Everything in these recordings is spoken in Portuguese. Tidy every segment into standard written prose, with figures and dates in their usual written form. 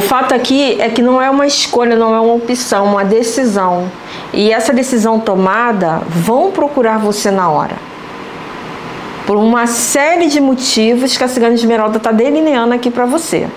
O fato aqui é que não é uma escolha, não é uma opção, uma decisão. E essa decisão tomada vão procurar você na hora. Por uma série de motivos que a Cigana Esmeralda está delineando aqui para você.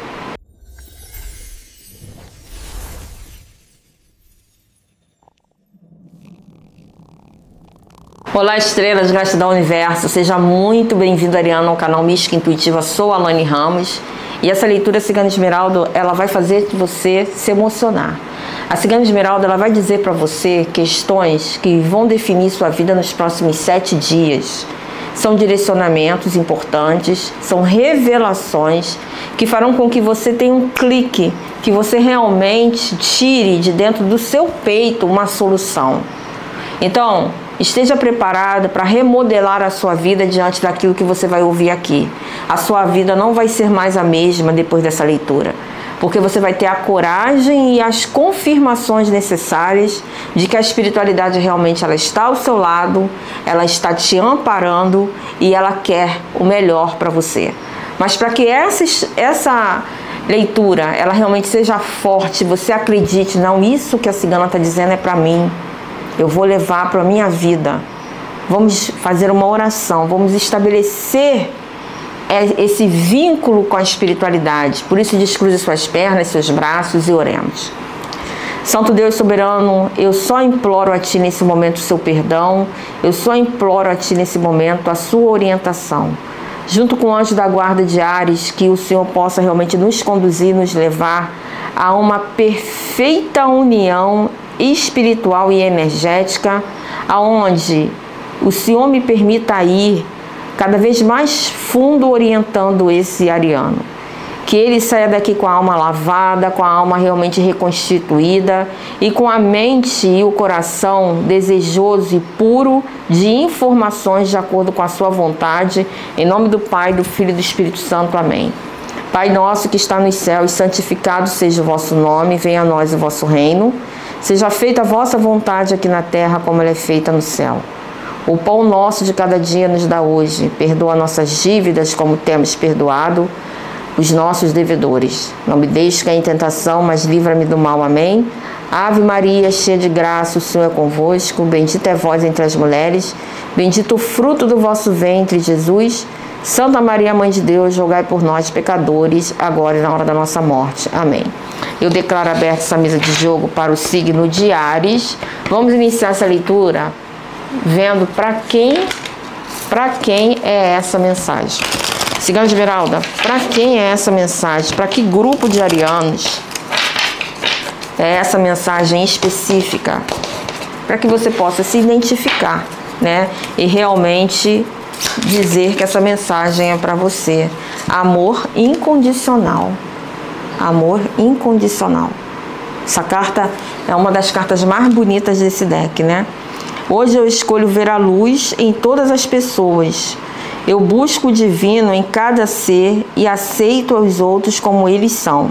Olá, estrelas, gratidão universo. Seja muito bem-vindo, Ariana, ao canal Mística Intuitiva. Sou a Alane Ramos. E essa leitura Cigana Esmeralda, ela vai fazer você se emocionar. A Cigana Esmeralda, ela vai dizer para você questões que vão definir sua vida nos próximos 7 dias. São direcionamentos importantes, são revelações que farão com que você tenha um clique, que você realmente tire de dentro do seu peito uma solução. Então, esteja preparado para remodelar a sua vida diante daquilo que você vai ouvir aqui. A sua vida não vai ser mais a mesma depois dessa leitura, porque você vai ter a coragem e as confirmações necessárias de que a espiritualidade realmente ela está ao seu lado, ela está te amparando e ela quer o melhor para você. Mas para que essa leitura ela realmente seja forte, você acredite, não, isso que a cigana está dizendo é para mim. Eu vou levar para a minha vida. Vamos fazer uma oração, vamos estabelecer esse vínculo com a espiritualidade. Por isso, descruze suas pernas, seus braços e oremos. Santo Deus soberano, eu só imploro a Ti nesse momento o seu perdão, eu só imploro a Ti nesse momento a sua orientação. Junto com o anjo da guarda de Áries, que o Senhor possa realmente nos conduzir, nos levar a uma perfeita união espiritual e energética, aonde o Senhor me permita ir cada vez mais fundo orientando esse ariano. Que ele saia daqui com a alma lavada, com a alma realmente reconstituída e com a mente e o coração desejoso e puro de informações de acordo com a sua vontade. Em nome do Pai, do Filho e do Espírito Santo. Amém. Pai nosso que está nos céus, santificado seja o vosso nome, venha a nós o vosso reino. Seja feita a vossa vontade aqui na terra como ela é feita no céu. O pão nosso de cada dia nos dá hoje. Perdoa nossas dívidas como temos perdoado os nossos devedores. Não me deixes cair em tentação, mas livra-me do mal. Amém. Ave Maria, cheia de graça, o Senhor é convosco. Bendita é vós entre as mulheres. Bendito o fruto do vosso ventre, Jesus. Santa Maria, Mãe de Deus, rogai por nós, pecadores, agora e na hora da nossa morte. Amém. Eu declaro aberta essa mesa de jogo para o signo de Áries. Vamos iniciar essa leitura vendo para quem é essa mensagem. Cigana Esmeralda, para quem é essa mensagem? Para que grupo de arianos é essa mensagem específica? Para que você possa se identificar, né? E realmente dizer que essa mensagem é para você. Amor incondicional. Amor incondicional. Essa carta é uma das cartas mais bonitas desse deck, né? Hoje eu escolho ver a luz em todas as pessoas. Eu busco o divino em cada ser e aceito os outros como eles são.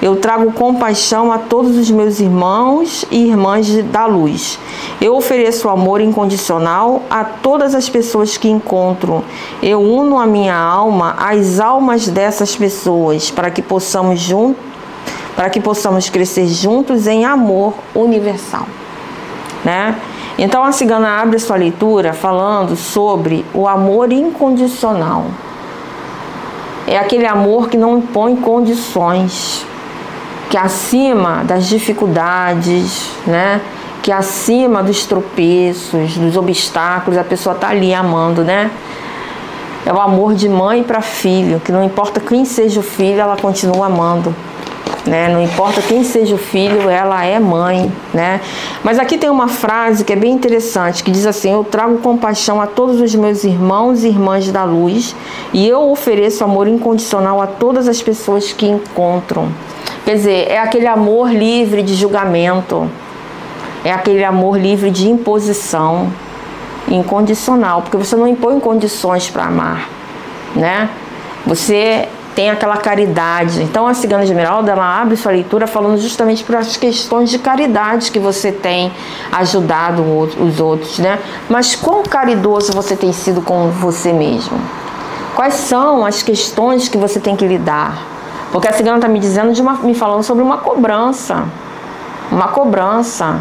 Eu trago compaixão a todos os meus irmãos e irmãs da luz. Eu ofereço amor incondicional a todas as pessoas que encontro. Eu uno a minha alma às almas dessas pessoas para que possamos crescer juntos em amor universal, né? Então a cigana abre a sua leitura falando sobre o amor incondicional. É aquele amor que não impõe condições, que acima das dificuldades, né? Que acima dos tropeços, dos obstáculos, a pessoa está ali amando, né? É o amor de mãe para filho, que não importa quem seja o filho, ela continua amando, né? Não importa quem seja o filho, ela é mãe, né? Mas aqui tem uma frase que é bem interessante, que diz assim: eu trago compaixão a todos os meus irmãos e irmãs da luz e eu ofereço amor incondicional a todas as pessoas que encontram. Quer dizer, é aquele amor livre de julgamento, é aquele amor livre de imposição, incondicional, porque você não impõe condições para amar, né? Você tem aquela caridade. Então a Cigana Esmeralda, ela abre sua leitura falando justamente por as questões de caridade que você tem ajudado os outros, né? Mas quão caridoso você tem sido com você mesmo? Quais são as questões que você tem que lidar? Porque a cigana está me dizendo, me falando sobre uma cobrança. Uma cobrança.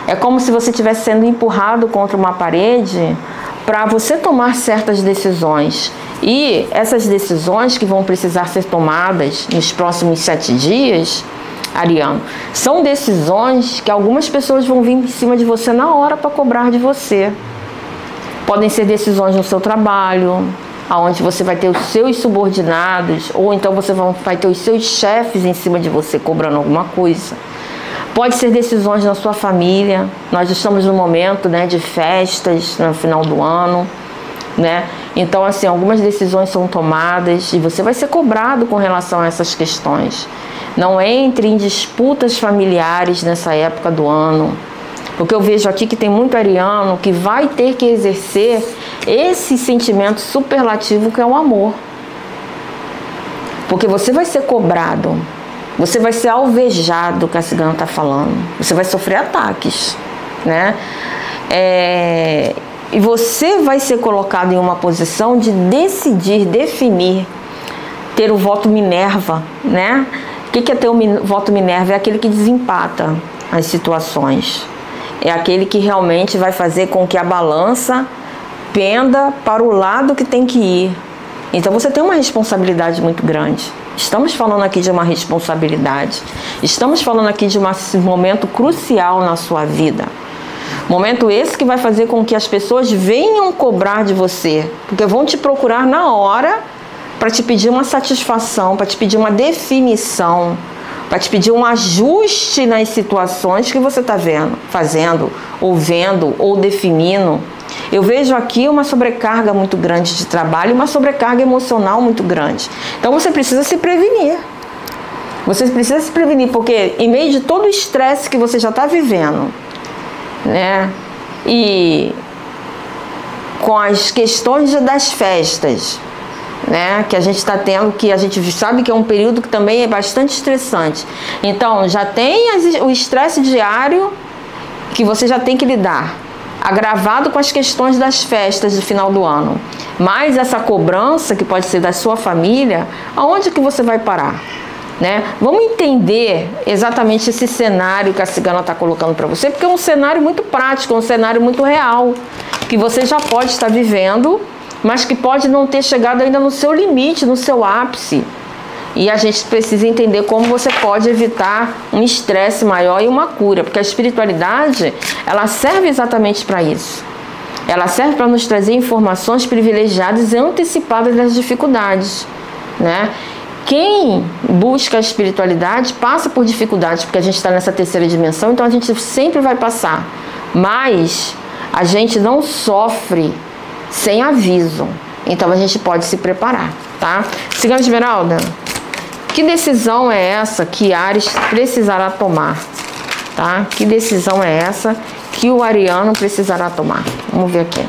É como se você estivesse sendo empurrado contra uma parede para você tomar certas decisões. E essas decisões que vão precisar ser tomadas nos próximos 7 dias, Ariano, são decisões que algumas pessoas vão vir em cima de você na hora para cobrar de você. Podem ser decisões no seu trabalho, onde você vai ter os seus subordinados, ou então você vai ter os seus chefes em cima de você cobrando alguma coisa. Pode ser decisões na sua família. Nós estamos no momento, né, de festas no final do ano, né? Então, assim, algumas decisões são tomadas e você vai ser cobrado com relação a essas questões. Não entre em disputas familiares nessa época do ano, porque eu vejo aqui que tem muito ariano que vai ter que exercer esse sentimento superlativo que é o amor. Porque você vai ser cobrado. Você vai ser alvejado, que a cigana está falando. Você vai sofrer ataques, né? E você vai ser colocado em uma posição de decidir, definir, ter o voto Minerva, né? O que é ter o voto Minerva? É aquele que desempata as situações. É aquele que realmente vai fazer com que a balança penda para o lado que tem que ir. Então você tem uma responsabilidade muito grande. Estamos falando aqui de uma responsabilidade. Estamos falando aqui de um momento crucial na sua vida. Momento esse que vai fazer com que as pessoas venham cobrar de você. Porque vão te procurar na hora para te pedir uma satisfação, para te pedir uma definição, para te pedir um ajuste nas situações que você está fazendo, ou vendo, ou definindo. Eu vejo aqui uma sobrecarga muito grande de trabalho, uma sobrecarga emocional muito grande. Então você precisa se prevenir. Você precisa se prevenir, porque em meio de todo o estresse que você já está vivendo, né? E com as questões das festas, né, que a gente está tendo, que a gente sabe que é um período que também é bastante estressante. Então, já tem o estresse diário que você já tem que lidar, agravado com as questões das festas do final do ano. Mas essa cobrança, que pode ser da sua família, aonde que você vai parar? Né? Vamos entender exatamente esse cenário que a cigana está colocando para você, porque é um cenário muito prático, é um cenário muito real, que você já pode estar vivendo, mas que pode não ter chegado ainda no seu limite, no seu ápice. E a gente precisa entender como você pode evitar um estresse maior e uma cura, porque a espiritualidade, ela serve exatamente para isso. Ela serve para nos trazer informações privilegiadas e antecipadas das dificuldades, né? Quem busca a espiritualidade passa por dificuldades, porque a gente está nessa terceira dimensão, então a gente sempre vai passar. Mas a gente não sofre sem aviso, então a gente pode se preparar, tá? Cigana Esmeralda, que decisão é essa que Áries precisará tomar, tá? Que decisão é essa que o ariano precisará tomar? Vamos ver aqui.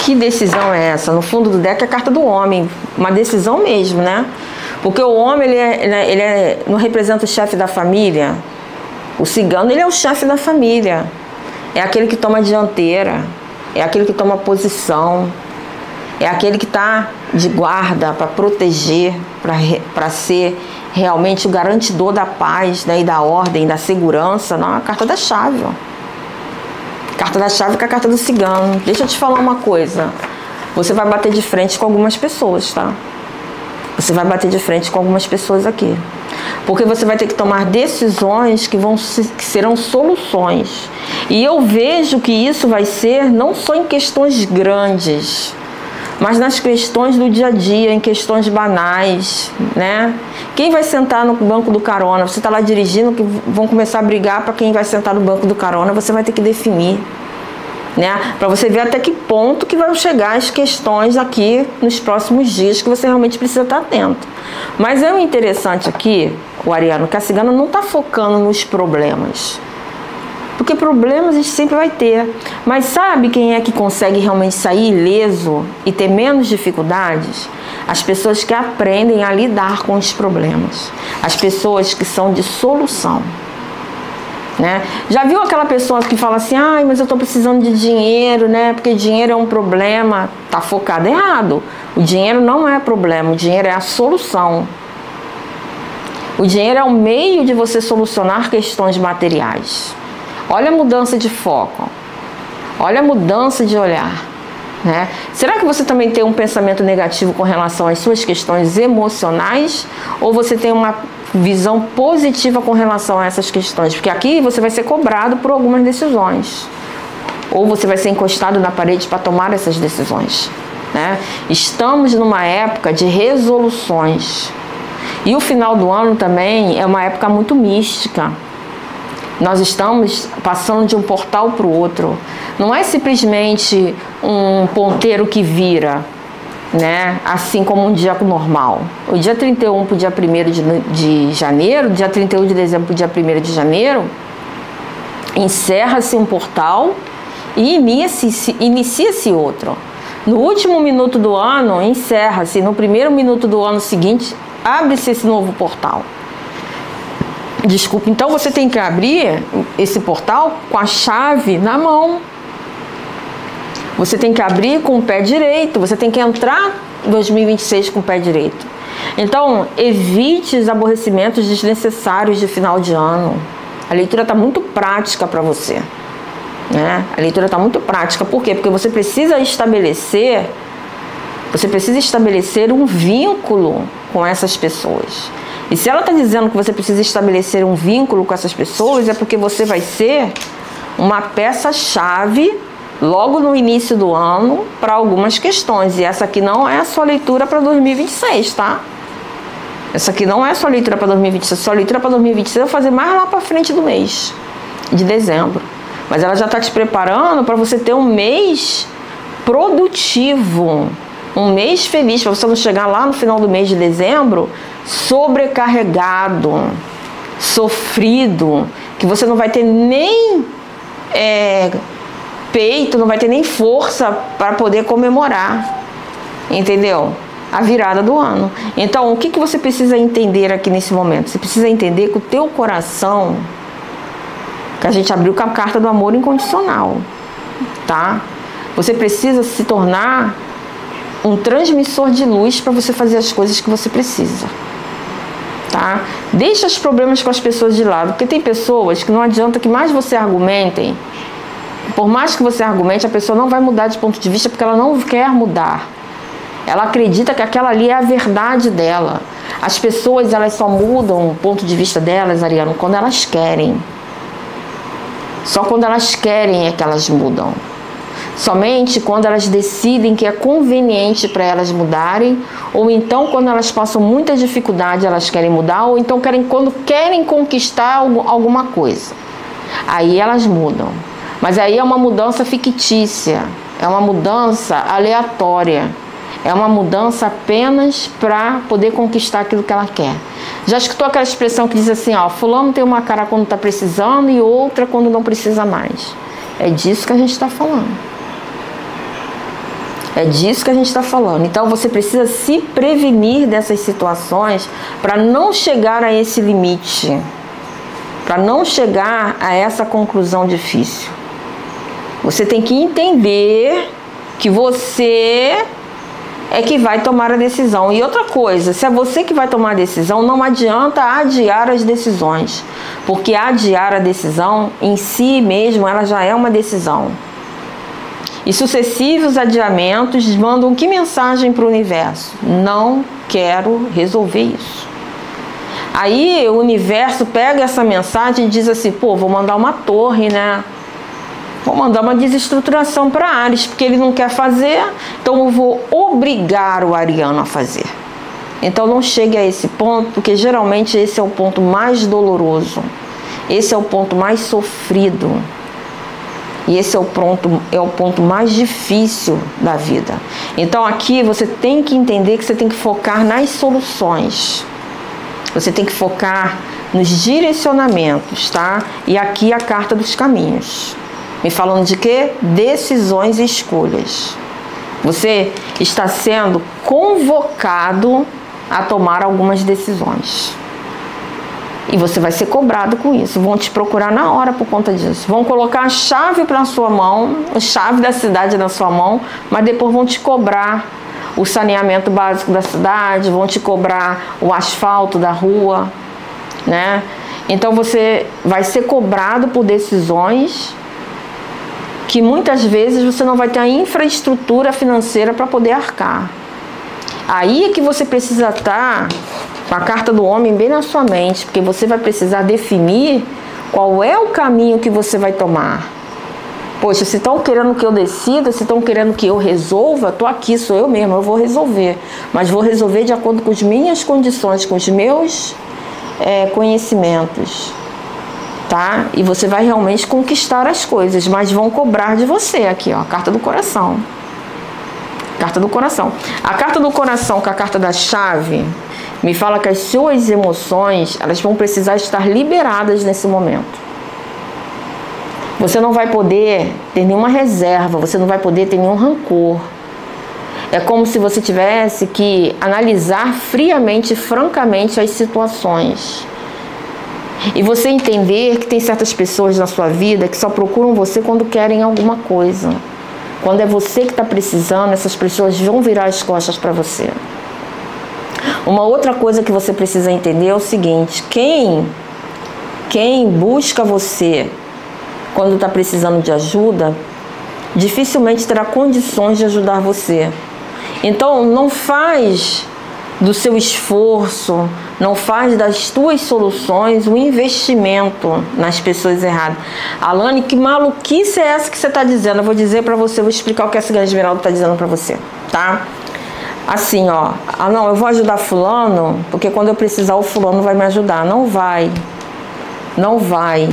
Que decisão é essa? No fundo do deck é a carta do homem, uma decisão mesmo, né? Porque o homem, ele não representa o chefe da família. O cigano, ele é o chefe da família. É aquele que toma a dianteira, é aquele que toma posição, é aquele que está de guarda para proteger, para ser realmente o garantidor da paz, né, e da ordem, da segurança. Não, é a carta da chave, ó. Carta da chave com a carta do cigano. Deixa eu te falar uma coisa. Você vai bater de frente com algumas pessoas, tá? Você vai bater de frente com algumas pessoas aqui. Porque você vai ter que tomar decisões que serão soluções. E eu vejo que isso vai ser não só em questões grandes, mas nas questões do dia a dia, em questões banais, né? Quem vai sentar no banco do carona? Você está lá dirigindo, que vão começar a brigar para quem vai sentar no banco do carona, você vai ter que definir, né? Para você ver até que ponto que vão chegar as questões aqui nos próximos dias, que você realmente precisa estar atento. Mas é o interessante aqui, o ariano, que a cigana não está focando nos problemas. Porque problemas a gente sempre vai ter. Mas sabe quem é que consegue realmente sair ileso e ter menos dificuldades? As pessoas que aprendem a lidar com os problemas. As pessoas que são de solução. né? Já viu aquela pessoa que fala assim, ai, mas eu estou precisando de dinheiro, né? Porque dinheiro é um problema. Tá focado errado. O dinheiro não é problema, o dinheiro é a solução. O dinheiro é o meio de você solucionar questões materiais. Olha a mudança de foco. Olha a mudança de olhar, né? Será que você também tem um pensamento negativo com relação às suas questões emocionais? Ou você tem uma visão positiva com relação a essas questões? Porque aqui você vai ser cobrado por algumas decisões. Ou você vai ser encostado na parede para tomar essas decisões, né? Estamos numa época de resoluções. E o final do ano também é uma época muito mística. Nós estamos passando de um portal para o outro. Não é simplesmente um ponteiro que vira, né? Assim como um dia normal. O dia 31 para o dia 1º de janeiro, dia 31 de dezembro para o dia 1º de janeiro, encerra-se um portal e inicia-se outro. No último minuto do ano, encerra-se. No primeiro minuto do ano seguinte, abre-se esse novo portal. Desculpa, então você tem que abrir esse portal com a chave na mão. Você tem que abrir com o pé direito, você tem que entrar em 2026 com o pé direito. Então, evite os aborrecimentos desnecessários de final de ano. A leitura está muito prática para você, né? A leitura está muito prática, por quê? Porque você precisa estabelecer um vínculo com essas pessoas. E se ela está dizendo que você precisa estabelecer um vínculo com essas pessoas, é porque você vai ser uma peça-chave logo no início do ano para algumas questões. E essa aqui não é a sua leitura para 2026, tá? Essa aqui não é a sua leitura para 2026. A sua leitura para 2026 eu vou fazer mais lá para frente do mês de dezembro. Mas ela já está te preparando para você ter um mês produtivo, um mês feliz, para você não chegar lá no final do mês de dezembro sobrecarregado, sofrido, que você não vai ter nem peito, não vai ter nem força para poder comemorar, entendeu? A virada do ano. Então, o que você precisa entender aqui nesse momento? Você precisa entender que o teu coração, que a gente abriu com a carta do amor incondicional, tá? Você precisa se tornar um transmissor de luz para você fazer as coisas que você precisa, tá? Deixa os problemas com as pessoas de lado, porque tem pessoas que não adianta que mais você argumentem, por mais que você argumente, a pessoa não vai mudar de ponto de vista porque ela não quer mudar. Ela acredita que aquela ali é a verdade dela. As pessoas, elas só mudam o ponto de vista delas, Ariano, quando elas querem. Só quando elas querem é que elas mudam. Somente quando elas decidem que é conveniente para elas mudarem, ou então quando elas passam muita dificuldade elas querem mudar, ou então quando querem conquistar alguma coisa. Aí elas mudam. Mas aí é uma mudança fictícia, é uma mudança aleatória, é uma mudança apenas para poder conquistar aquilo que ela quer. Já escutou aquela expressão que diz assim, ó, fulano tem uma cara quando está precisando e outra quando não precisa mais. É disso que a gente está falando. É disso que a gente está falando. Então você precisa se prevenir dessas situações para não chegar a esse limite, para não chegar a essa conclusão difícil. Você tem que entender que você é que vai tomar a decisão. E outra coisa, se é você que vai tomar a decisão, não adianta adiar as decisões, porque adiar a decisão em si mesmo, ela já é uma decisão. E sucessivos adiamentos mandam que mensagem para o universo? Não quero resolver isso. Aí o universo pega essa mensagem e diz assim, pô, vou mandar uma torre, né? Vou mandar uma desestruturação para Áries, porque ele não quer fazer, então eu vou obrigar o ariano a fazer. Então não chegue a esse ponto, porque geralmente esse é o ponto mais doloroso, esse é o ponto mais sofrido, e esse é o ponto mais difícil da vida. Então aqui você tem que entender que você tem que focar nas soluções, você tem que focar nos direcionamentos, tá? E aqui a carta dos caminhos. Me falando de quê? Decisões e escolhas. Você está sendo convocado a tomar algumas decisões. E você vai ser cobrado com isso. Vão te procurar na hora por conta disso. Vão colocar a chave para sua mão, a chave da cidade na sua mão, mas depois vão te cobrar o saneamento básico da cidade, vão te cobrar o asfalto da rua, né? Então você vai ser cobrado por decisões que muitas vezes você não vai ter a infraestrutura financeira para poder arcar. Aí é que você precisa estar com a carta do homem bem na sua mente, porque você vai precisar definir qual é o caminho que você vai tomar. Poxa, se estão querendo que eu decida, se estão querendo que eu resolva, estou aqui, sou eu mesma, eu vou resolver. Mas vou resolver de acordo com as minhas condições, com os meus conhecimentos. Tá? E você vai realmente conquistar as coisas, mas vão cobrar de você aqui, ó, a carta do coração. Carta do coração. A carta do coração com a carta da chave me fala que as suas emoções, elas vão precisar estar liberadas nesse momento. Você não vai poder ter nenhuma reserva, você não vai poder ter nenhum rancor. É como se você tivesse que analisar friamente, francamente as situações. E você entender que tem certas pessoas na sua vida que só procuram você quando querem alguma coisa. Quando é você que está precisando, essas pessoas vão virar as costas para você. Uma outra coisa que você precisa entender é o seguinte: quem busca você quando está precisando de ajuda, dificilmente terá condições de ajudar você. Então, não faz do seu esforço, não faz das tuas soluções um investimento nas pessoas erradas. Alane, que maluquice é essa que você está dizendo? Eu vou dizer para você, vou explicar o que a Cigana Esmeralda está dizendo para você, tá? Assim, ó, não, eu vou ajudar fulano, porque quando eu precisar o fulano vai me ajudar. Não vai. Não vai.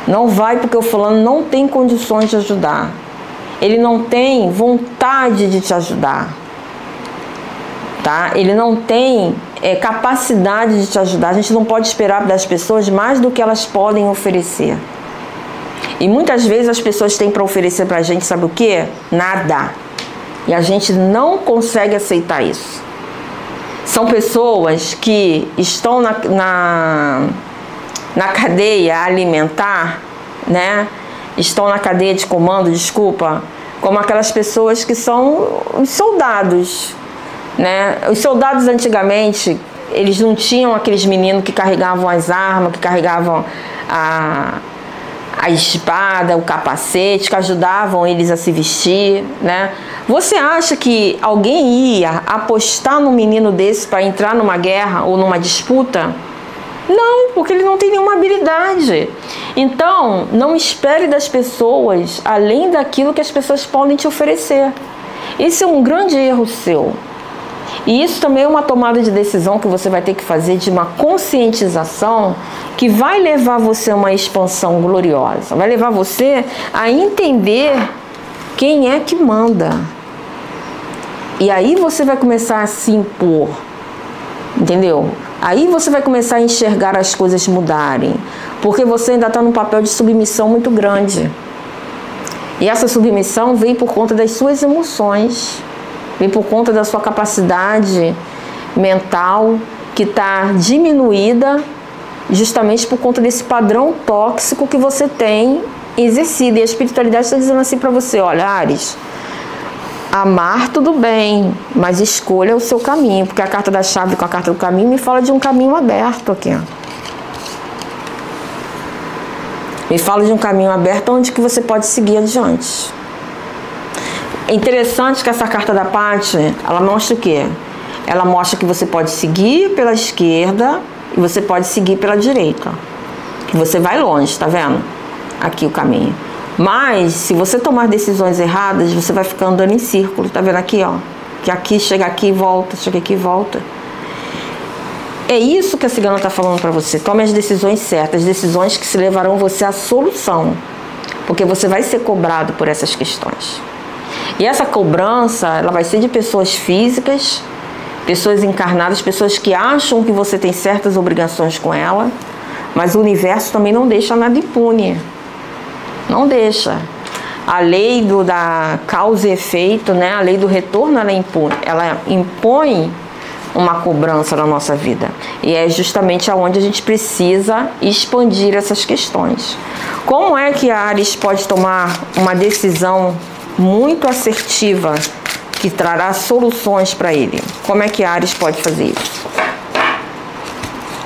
Não vai porque o fulano não tem condições de ajudar. Ele não tem vontade de te ajudar. Tá? Ele não tem capacidade de te ajudar. A gente não pode esperar das pessoas mais do que elas podem oferecer. E muitas vezes as pessoas têm para oferecer para a gente, sabe o quê? Nada. E a gente não consegue aceitar isso. São pessoas que estão na cadeia alimentar, né? Estão na cadeia de comando, desculpa, como aquelas pessoas que são os soldados, né? Os soldados antigamente, eles não tinham aqueles meninos que carregavam as armas, que carregavam a espada, o capacete, que ajudavam eles a se vestir, né? Você acha que alguém ia apostar num menino desse para entrar numa guerra ou numa disputa? Não, porque ele não tem nenhuma habilidade. Então, não espere das pessoas além daquilo que as pessoas podem te oferecer. Esse é um grande erro seu. E isso também é uma tomada de decisão que você vai ter que fazer, de uma conscientização que vai levar você a uma expansão gloriosa. Vai levar você a entender quem é que manda. E aí você vai começar a se impor. Entendeu? Aí você vai começar a enxergar as coisas mudarem. Porque você ainda está num papel de submissão muito grande. E essa submissão vem por conta das suas emoções. Vem por conta da sua capacidade mental que está diminuída justamente por conta desse padrão tóxico que você tem exercido. E a espiritualidade está dizendo assim para você: olha, Áries, amar tudo bem, mas escolha o seu caminho. Porque a carta da chave com a carta do caminho me fala de um caminho aberto aqui. Me fala de um caminho aberto onde que você pode seguir adiante. É interessante que essa carta da Paty, ela mostra o quê? Ela mostra que você pode seguir pela esquerda e você pode seguir pela direita. Que você vai longe, tá vendo? Aqui o caminho. Mas, se você tomar decisões erradas, você vai ficar andando em círculo. Tá vendo aqui, ó? Que aqui, chega aqui e volta, chega aqui e volta. É isso que a cigana tá falando pra você. Tome as decisões certas, decisões que se levarão você à solução. Porque você vai ser cobrado por essas questões. E essa cobrança, ela vai ser de pessoas físicas, pessoas encarnadas, pessoas que acham que você tem certas obrigações com ela, mas o universo também não deixa nada impune. Não deixa. A lei da causa e efeito, né? A lei do retorno, ela impõe uma cobrança na nossa vida. E é justamente aonde a gente precisa expandir essas questões. Como é que a Áries pode tomar uma decisão muito assertiva que trará soluções para ele? Como é que a Áries pode fazer isso?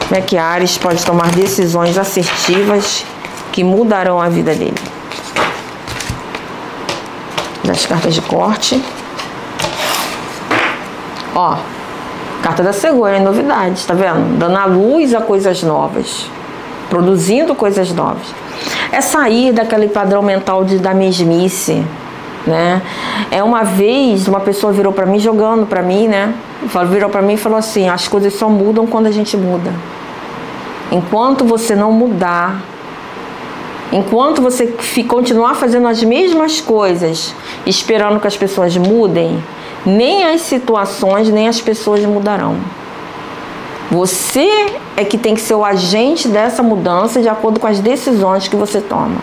Como é que a Áries pode tomar decisões assertivas que mudarão a vida dele? Das cartas de corte. Ó, carta da cegonha, novidades, tá vendo? Dando a luz a coisas novas, produzindo coisas novas. É sair daquele padrão mental da mesmice, né? É uma vez uma pessoa virou para mim, jogando para mim, né? Virou para mim e falou assim: as coisas só mudam quando a gente muda. Enquanto você não mudar, enquanto você continuar fazendo as mesmas coisas, esperando que as pessoas mudem, nem as situações, nem as pessoas mudarão. Você é que tem que ser o agente dessa mudança de acordo com as decisões que você toma.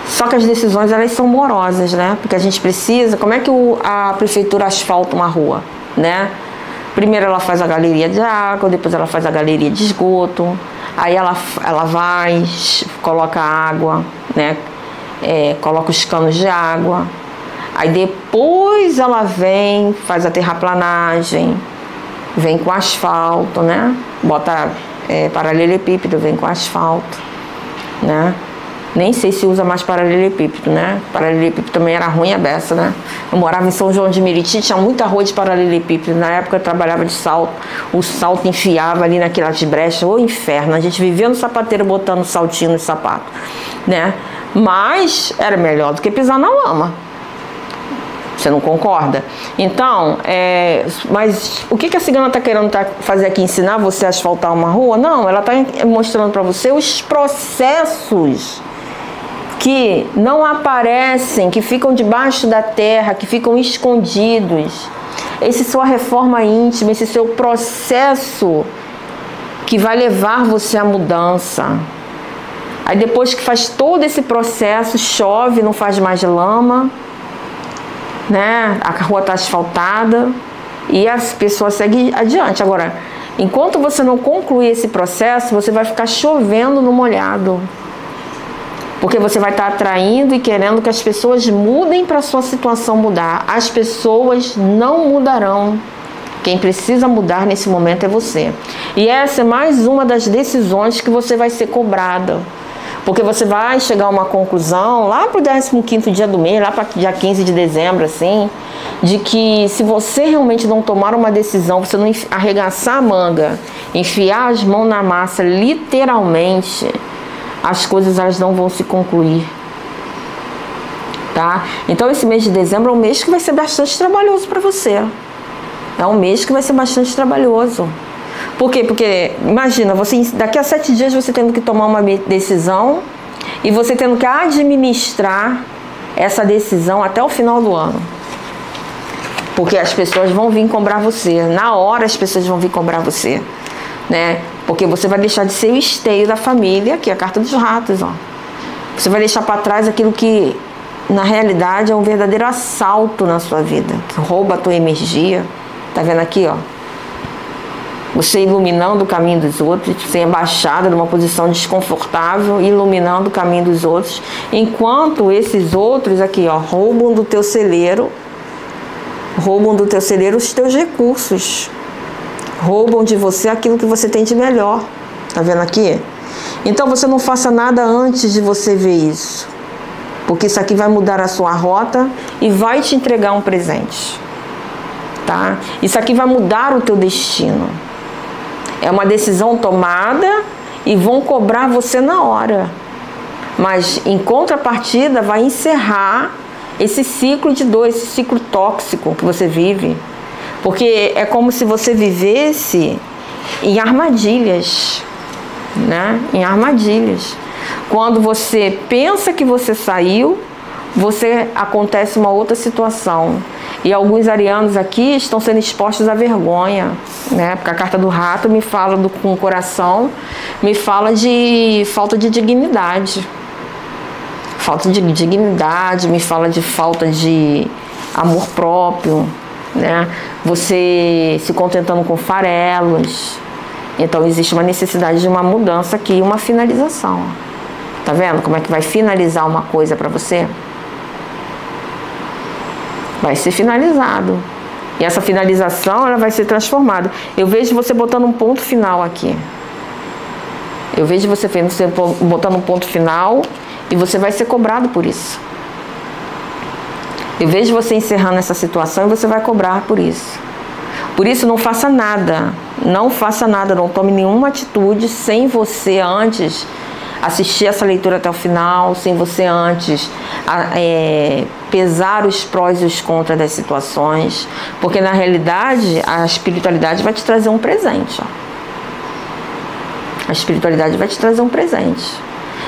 Só que as decisões, elas são morosas, né? Porque a gente precisa... Como é que a prefeitura asfalta uma rua, né? Primeiro ela faz a galeria de água, depois ela faz a galeria de esgoto, aí ela vai, coloca água, né? Coloca os canos de água, aí depois ela vem, faz a terraplanagem, vem com asfalto, né? Bota paralelepípedo, vem com asfalto, né? Nem sei se usa mais paralelepípedo, né? Paralelepípedo também era ruim a beça, né? Eu morava em São João de Meriti, tinha muita rua de paralelepípedo. Na época eu trabalhava de salto, o salto enfiava ali naquelas brechas, ô inferno. A gente vivia no sapateiro botando saltinho no sapato, né? Mas era melhor do que pisar na lama. Você não concorda? Então, mas o que a cigana está querendo fazer aqui? Ensinar você a asfaltar uma rua? Não, ela está mostrando para você os processos que não aparecem, que ficam debaixo da terra, que ficam escondidos. Esse sua reforma íntima, esse seu processo que vai levar você à mudança. Aí depois que faz todo esse processo, chove, não faz mais lama, né? A rua está asfaltada e as pessoas seguem adiante. Agora, enquanto você não concluir esse processo, você vai ficar chovendo no molhado. Porque você vai estar atraindo e querendo que as pessoas mudem para a sua situação mudar. As pessoas não mudarão. Quem precisa mudar nesse momento é você. E essa é mais uma das decisões que você vai ser cobrada. Porque você vai chegar a uma conclusão lá para o 15º dia do mês, lá para dia 15 de dezembro, assim, de que se você realmente não tomar uma decisão, você não arregaçar a manga, enfiar as mãos na massa, literalmente, as coisas elas não vão se concluir, tá? Então esse mês de dezembro é um mês que vai ser bastante trabalhoso para você. É um mês que vai ser bastante trabalhoso. Por quê? Porque imagina, você daqui a 7 dias você tendo que tomar uma decisão e você tendo que administrar essa decisão até o final do ano. Porque as pessoas vão vir cobrar você. Na hora as pessoas vão vir cobrar você, né? Porque você vai deixar de ser o esteio da família, que é a carta dos ratos, ó. Você vai deixar para trás aquilo que na realidade é um verdadeiro assalto na sua vida, que rouba a tua energia. Tá vendo aqui, ó? Você iluminando o caminho dos outros, você abaixada numa posição desconfortável, iluminando o caminho dos outros, enquanto esses outros aqui, ó, roubam do teu celeiro os teus recursos, roubam de você aquilo que você tem de melhor. Tá vendo aqui? Então você não faça nada antes de você ver isso, porque isso aqui vai mudar a sua rota e vai te entregar um presente, tá? Isso aqui vai mudar o teu destino. É uma decisão tomada e vão cobrar você na hora. Mas em contrapartida vai encerrar esse ciclo de dor, esse ciclo tóxico que você vive. Porque é como se você vivesse em armadilhas, né? Em armadilhas. Quando você pensa que você saiu, acontece uma outra situação. E alguns arianos aqui estão sendo expostos à vergonha, né? Porque a carta do rato me fala com o coração, me fala de falta de dignidade. Falta de dignidade, me fala de falta de amor próprio, né? Você se contentando com farelos. Então existe uma necessidade de uma mudança aqui, uma finalização. Tá vendo como é que vai finalizar uma coisa para você? Vai ser finalizado. E essa finalização, ela vai ser transformada. Eu vejo você botando um ponto final aqui. Eu vejo você botando um ponto final e você vai ser cobrado por isso. Eu vejo você encerrando essa situação e você vai cobrar por isso. Por isso, não faça nada. Não faça nada, não tome nenhuma atitude sem você antes assistir essa leitura até o final, sem você antes pesar os prós e os contras das situações, porque na realidade a espiritualidade vai te trazer um presente. Ó. A espiritualidade vai te trazer um presente,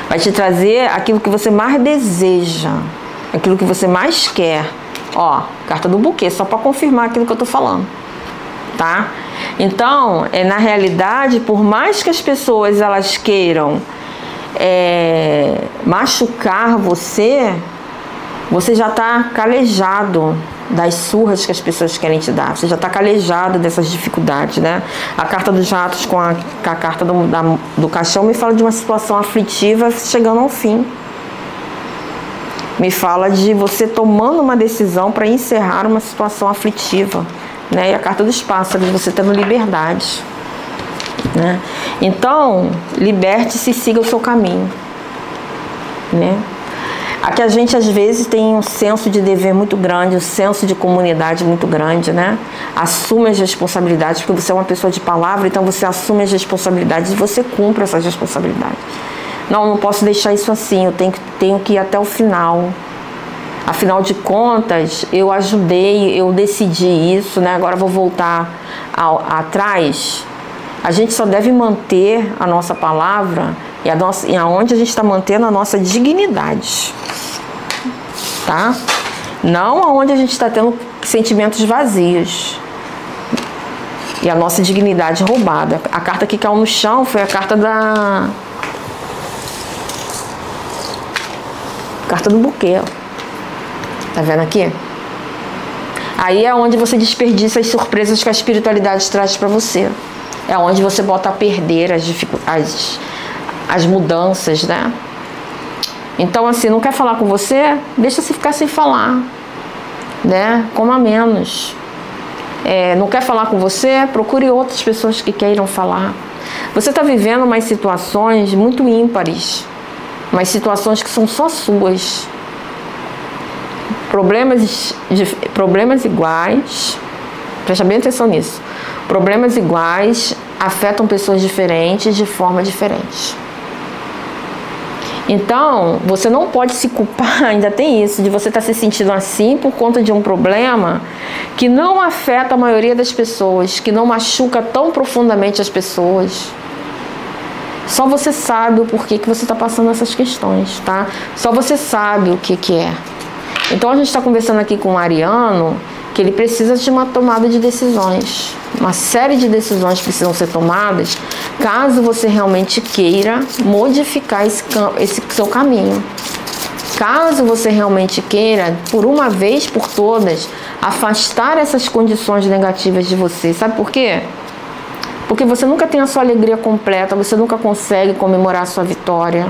vai te trazer aquilo que você mais deseja, aquilo que você mais quer. Ó, carta do buquê, só para confirmar aquilo que eu tô falando, tá? Então, na realidade, por mais que as pessoas elas queiram machucar você, você já está calejado das surras que as pessoas querem te dar. Você já está calejado dessas dificuldades, né? A carta dos ratos com a carta do caixão me fala de uma situação aflitiva chegando ao fim. Me fala de você tomando uma decisão para encerrar uma situação aflitiva, né? E a carta dos pássaros, você tendo liberdade, né? Então, liberte-se e siga o seu caminho, né? Aqui a gente às vezes tem um senso de dever muito grande, um senso de comunidade muito grande, né? Assume as responsabilidades, porque você é uma pessoa de palavra, então você assume as responsabilidades e você cumpre essas responsabilidades. Não posso deixar isso assim, eu tenho que ir até o final. Afinal de contas, eu ajudei, eu decidi isso, né? Agora vou voltar atrás. A gente só deve manter a nossa palavra e aonde a gente está mantendo a nossa dignidade, tá? Não aonde a gente está tendo sentimentos vazios e a nossa dignidade roubada. A carta que caiu no chão foi a carta do buquê. Tá vendo aqui? Aí é onde você desperdiça as surpresas que a espiritualidade traz para você. É onde você bota a perder as mudanças, né? Então, assim, não quer falar com você? Deixa-se ficar sem falar, né? Coma menos. Não quer falar com você? Procure outras pessoas que queiram falar. Você está vivendo umas situações muito ímpares, umas situações que são só suas. Problemas iguais, presta bem atenção nisso. Problemas iguais afetam pessoas diferentes de forma diferente. Então, você não pode se culpar, ainda tem isso, de você estar se sentindo assim por conta de um problema que não afeta a maioria das pessoas, que não machuca tão profundamente as pessoas. Só você sabe o porquê que você está passando essas questões, tá? Só você sabe o que é. Então a gente está conversando aqui com o Ariano, que ele precisa de uma tomada de decisões. Uma série de decisões precisam ser tomadas caso você realmente queira modificar esse seu caminho. Caso você realmente queira, por uma vez por todas, afastar essas condições negativas de você. Sabe por quê? Porque você nunca tem a sua alegria completa, você nunca consegue comemorar a sua vitória.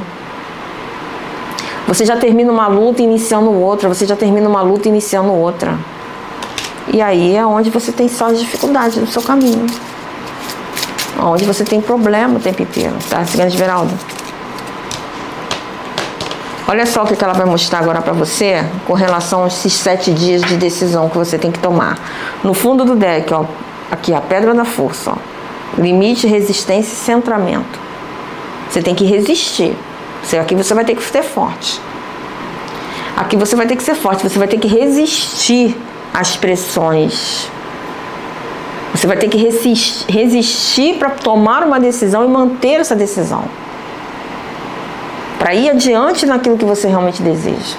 Você já termina uma luta iniciando outra, você já termina uma luta iniciando outra. E aí é onde você tem só as dificuldades no seu caminho. Onde você tem problema o tempo inteiro, tá, Cigana Esmeralda? Olha só o que ela vai mostrar agora pra você com relação a esses 7 dias de decisão que você tem que tomar. No fundo do deck, ó, aqui, a Pedra da Força, ó. Limite, resistência e centramento. Você tem que resistir. Aqui você vai ter que ser forte. Aqui você vai ter que ser forte. Você vai ter que resistir às pressões. Você vai ter que resistir para tomar uma decisão e manter essa decisão. Para ir adiante naquilo que você realmente deseja.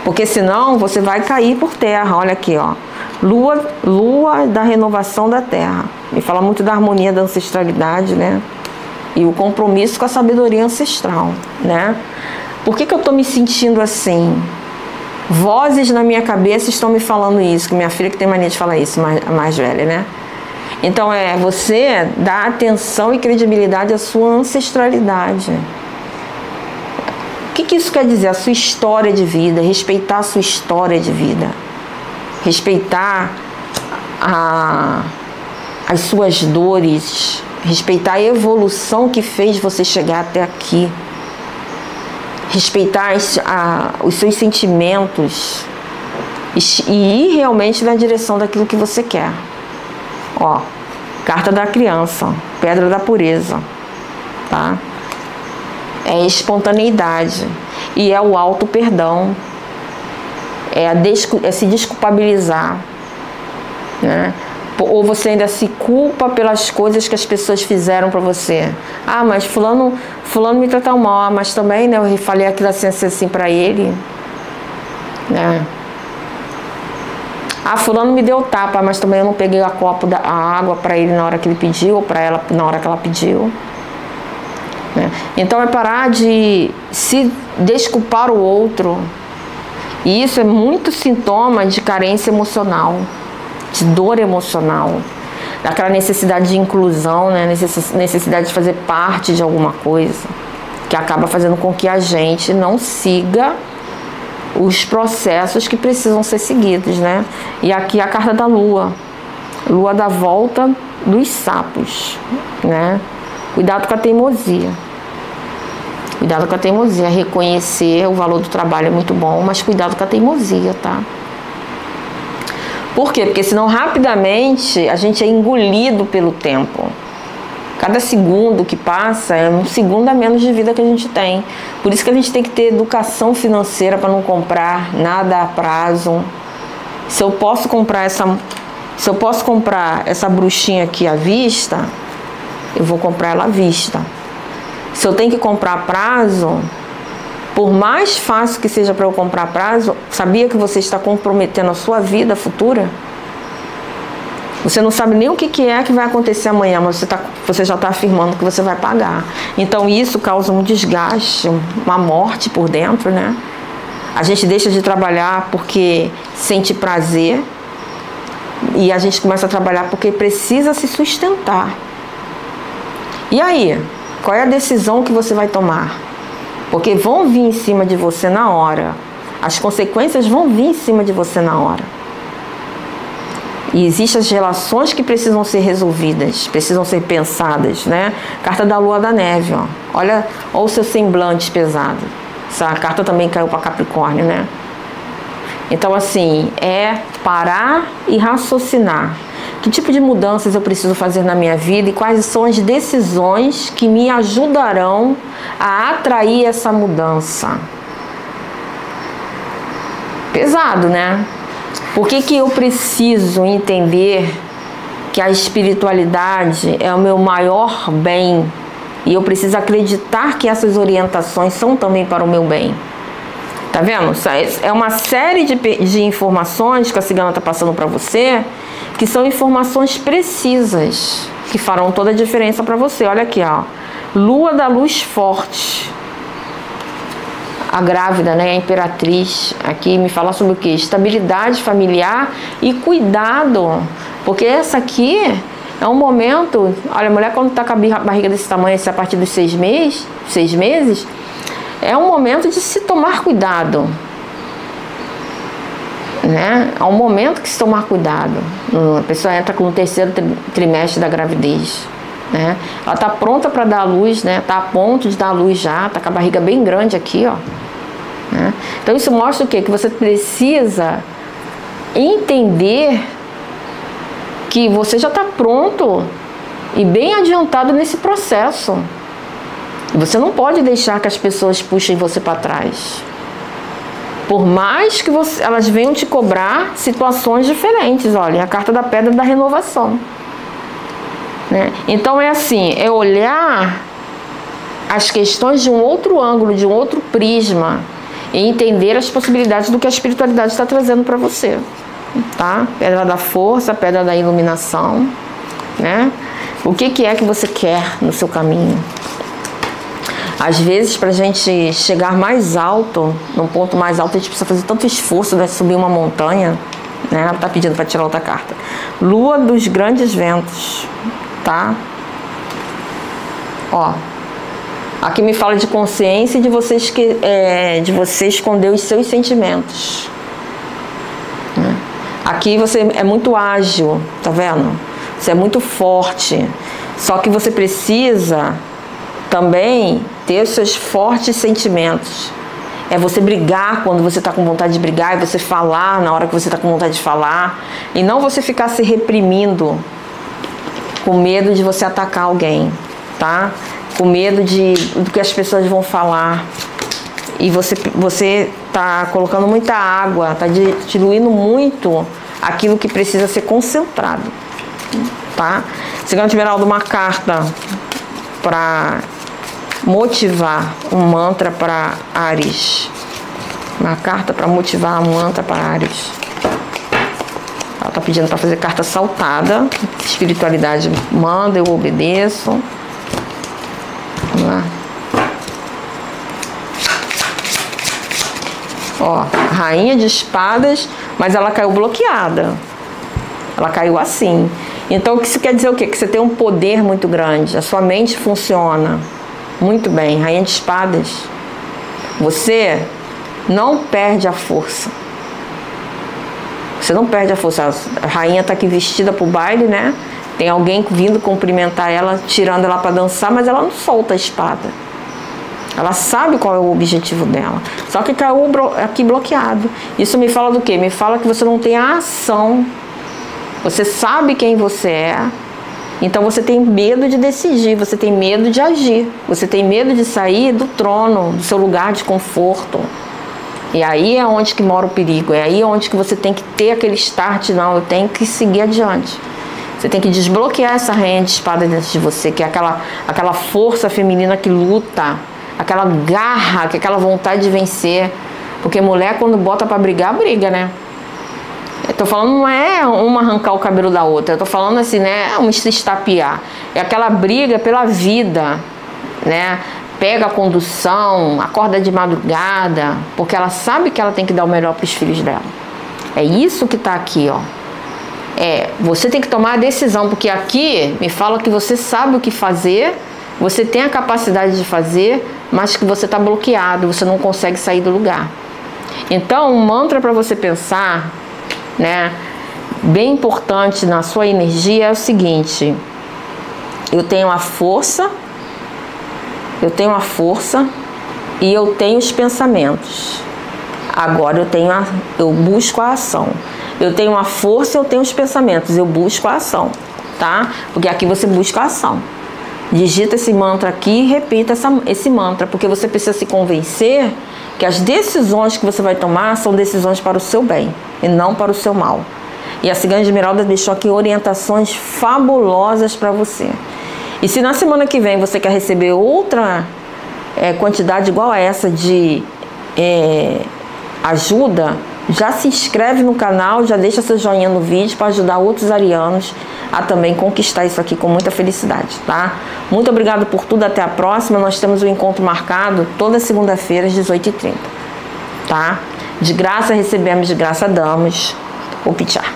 Porque senão você vai cair por terra. Olha aqui, ó. Lua da renovação da terra. Me fala muito da harmonia da ancestralidade, né? E o compromisso com a sabedoria ancestral, né? Por que eu tô me sentindo assim? Vozes na minha cabeça estão me falando isso, que minha filha que tem mania de falar isso, mais velha, né? Então você dá atenção e credibilidade à sua ancestralidade. O que isso quer dizer? A sua história de vida, respeitar a sua história de vida, respeitar as suas dores, respeitar a evolução que fez você chegar até aqui, respeitar os seus sentimentos e ir realmente na direção daquilo que você quer. Ó, carta da criança, pedra da pureza, tá? É a espontaneidade e é o auto perdão, é se desculpabilizar, né? Ou você ainda se culpa pelas coisas que as pessoas fizeram para você. Ah, mas fulano me tratou mal, mas também, né, eu falei aquilo assim para ele, né? Ah, fulano me deu tapa, mas também eu não peguei a água para ele na hora que ele pediu, ou para ela na hora que ela pediu, né? Então é parar de se desculpar o outro. E isso é muito sintoma de carência emocional, de dor emocional, daquela necessidade de inclusão, né? Necessidade de fazer parte de alguma coisa, que acaba fazendo com que a gente não siga os processos que precisam ser seguidos, né? E aqui a carta da lua, lua da volta dos sapos, né? Cuidado com a teimosia. Cuidado com a teimosia. Reconhecer o valor do trabalho é muito bom, mas cuidado com a teimosia, tá? Por quê? Porque senão rapidamente a gente é engolido pelo tempo. Cada segundo que passa é um segundo a menos de vida que a gente tem. Por isso que a gente tem que ter educação financeira para não comprar nada a prazo. Se eu posso comprar essa bruxinha aqui à vista, eu vou comprar ela à vista. Se eu tenho que comprar a prazo, por mais fácil que seja para eu comprar a prazo, sabia que você está comprometendo a sua vida futura? Você não sabe nem o que é que vai acontecer amanhã, mas você já está afirmando que você vai pagar. Então isso causa um desgaste, uma morte por dentro, né? A gente deixa de trabalhar porque sente prazer e a gente começa a trabalhar porque precisa se sustentar. E aí, qual é a decisão que você vai tomar? Porque vão vir em cima de você na hora. As consequências vão vir em cima de você na hora. E existem as relações que precisam ser resolvidas, precisam ser pensadas, né? Carta da lua da neve, ó. Olha o seu semblante pesado. Essa carta também caiu para Capricórnio, né? Então, assim, é parar e raciocinar. Que tipo de mudanças eu preciso fazer na minha vida e quais são as decisões que me ajudarão a atrair essa mudança? Pesado, né? Por que eu preciso entender que a espiritualidade é o meu maior bem e eu preciso acreditar que essas orientações são também para o meu bem? Tá vendo? É uma série de informações que a cigana está passando para você, que são informações precisas, que farão toda a diferença para você. Olha aqui, ó. Lua da luz forte. A grávida, né? A imperatriz. Aqui me fala sobre o quê? Estabilidade familiar e cuidado. Porque essa aqui é um momento... Olha, a mulher quando está com a barriga desse tamanho, a partir dos 6 meses, é um momento de se tomar cuidado. Né? É um momento que se tomar cuidado. A pessoa entra no 3º trimestre da gravidez, né? Ela está pronta para dar a luz, né? Está a ponto de dar a luz já, está com a barriga bem grande aqui, ó, né? Então isso mostra o quê? Que você precisa entender que você já está pronto e bem adiantado nesse processo. Você não pode deixar que as pessoas puxem você para trás. Por mais que elas venham te cobrar situações diferentes. Olha, a carta da pedra da renovação, né? Então é assim, é olhar as questões de um outro ângulo, de um outro prisma e entender as possibilidades do que a espiritualidade está trazendo para você, tá? Pedra da força, pedra da iluminação, né? O que é que você quer no seu caminho? Às vezes, para a gente chegar mais alto, num ponto mais alto, a gente precisa fazer tanto esforço, né? Subir uma montanha, né? Ela tá pedindo para tirar outra carta. Lua dos grandes ventos, tá? Ó, aqui me fala de consciência e de você esconder os seus sentimentos. Né? Aqui você é muito ágil, tá vendo? Você é muito forte. Só que você precisa também ter os seus fortes sentimentos. É você brigar quando você está com vontade de brigar, é você falar na hora que você está com vontade de falar. E não você ficar se reprimindo com medo de você atacar alguém, tá? Com medo do que as pessoas vão falar. E você tá colocando muita água, tá diluindo muito aquilo que precisa ser concentrado, tá? Cigano de Esmeralda, uma carta para motivar, um mantra para Áries. Uma carta para motivar um mantra para Áries. Ela tá pedindo para fazer carta saltada. Espiritualidade manda, eu obedeço. Vamos lá. Ó, Rainha de Espadas, mas ela caiu bloqueada. Ela caiu assim. Então, isso quer dizer o quê? Que você tem um poder muito grande. A sua mente funciona muito bem. Rainha de Espadas. Você não perde a força. Você não perde a força. A rainha tá aqui vestida pro baile, né? Tem alguém vindo cumprimentar ela, tirando ela para dançar, mas ela não solta a espada. Ela sabe qual é o objetivo dela. Só que caiu aqui bloqueado. Isso me fala do quê? Me fala que você não tem a ação. Você sabe quem você é. Então você tem medo de decidir. Você tem medo de agir. Você tem medo de sair do trono, do seu lugar de conforto. E aí é onde que mora o perigo. É aí onde que você tem que ter aquele start. Não, eu tenho que seguir adiante. Você tem que desbloquear essa rainha de espada dentro de você, que é aquela força feminina que luta, aquela garra, que é aquela vontade de vencer. Porque mulher, quando bota pra brigar, briga, né? Eu tô falando, não é uma arrancar o cabelo da outra. Eu tô falando assim, né? Um se estapear. É aquela briga pela vida, né? Pega a condução, acorda de madrugada, porque ela sabe que ela tem que dar o melhor pros filhos dela. É isso que tá aqui, ó. Você tem que tomar a decisão, porque aqui me fala que você sabe o que fazer, você tem a capacidade de fazer, mas que você está bloqueado, você não consegue sair do lugar. Então, um mantra para você pensar, né, bem importante na sua energia é o seguinte: eu tenho a força e eu tenho os pensamentos. Agora eu busco a ação. Eu tenho a força, eu tenho os pensamentos, eu busco a ação, tá? Porque aqui você busca a ação. Digita esse mantra aqui e repita esse mantra, porque você precisa se convencer que as decisões que você vai tomar são decisões para o seu bem e não para o seu mal. E a Cigana de Esmeralda deixou aqui orientações fabulosas para você. E se na semana que vem você quer receber outra quantidade igual a essa de ajuda, já se inscreve no canal, já deixa seu joinha no vídeo para ajudar outros arianos a também conquistar isso aqui com muita felicidade, tá? Muito obrigado por tudo, até a próxima. Nós temos um encontro marcado toda segunda-feira às 18h30, tá? De graça recebemos, de graça damos. O Pichar.